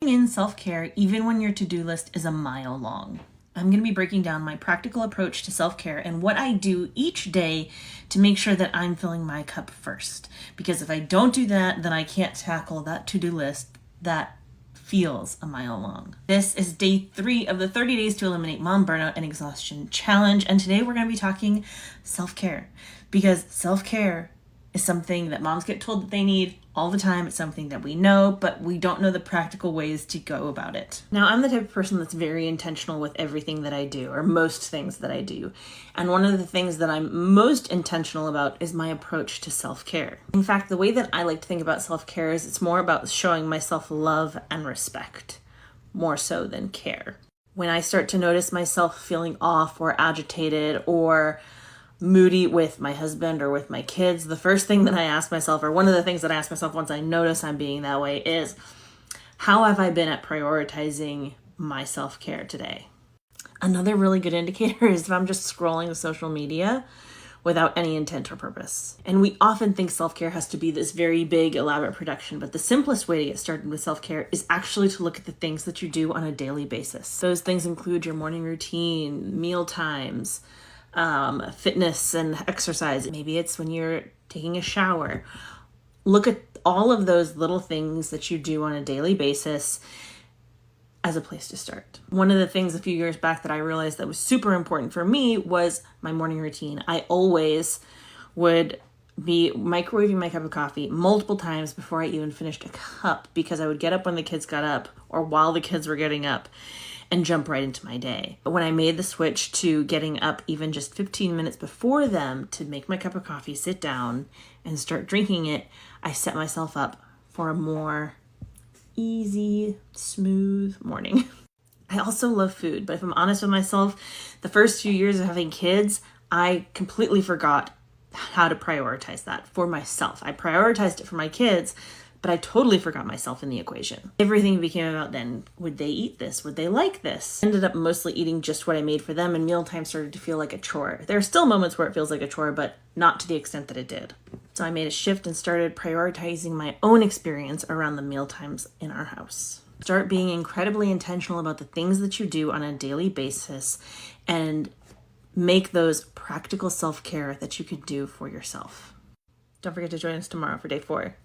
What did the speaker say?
In self-care, even when your to-do list is a mile long. I'm going to be breaking down my practical approach to self-care and what I do each day to make sure that I'm filling my cup first. Because if I don't do that, then I can't tackle that to-do list that feels a mile long. This is day 3 of the 30 Days to Eliminate Mom Burnout and Exhaustion Challenge. And today we're going to be talking self-care, because self-care is something that moms get told that they need all the time. It's something that we know, but we don't know the practical ways to go about it. Now, I'm the type of person that's very intentional with everything that I do, or most things that I do. And one of the things that I'm most intentional about is my approach to self-care. In fact, the way that I like to think about self-care is it's more about showing myself love and respect, more so than care. When I start to notice myself feeling off or agitated or moody with my husband or with my kids, the first thing that I ask myself, or one of the things that I ask myself once I notice I'm being that way, is how have I been at prioritizing my self-care today? Another really good indicator is if I'm just scrolling social media without any intent or purpose. And we often think self-care has to be this very big, elaborate production, but the simplest way to get started with self-care is actually to look at the things that you do on a daily basis. Those things include your morning routine, meal times, fitness and exercise. Maybe it's when you're taking a shower. Look at all of those little things that you do on a daily basis as a place to start. One of the things a few years back that I realized that was super important for me was my morning routine. I always would be microwaving my cup of coffee multiple times before I even finished a cup, because I would get up when the kids got up or while the kids were getting up and jump right into my day. But when I made the switch to getting up even just 15 minutes before them to make my cup of coffee, sit down, and start drinking it, I set myself up for a more easy, smooth morning. I also love food, but if I'm honest with myself, the first few years of having kids, I completely forgot how to prioritize that for myself. I prioritized it for my kids, but I totally forgot myself in the equation. Everything became about then, would they eat this? Would they like this? Ended up mostly eating just what I made for them, and mealtime started to feel like a chore. There are still moments where it feels like a chore, but not to the extent that it did. So I made a shift and started prioritizing my own experience around the meal times in our house. Start being incredibly intentional about the things that you do on a daily basis and make those practical self-care that you could do for yourself. Don't forget to join us tomorrow for day 4.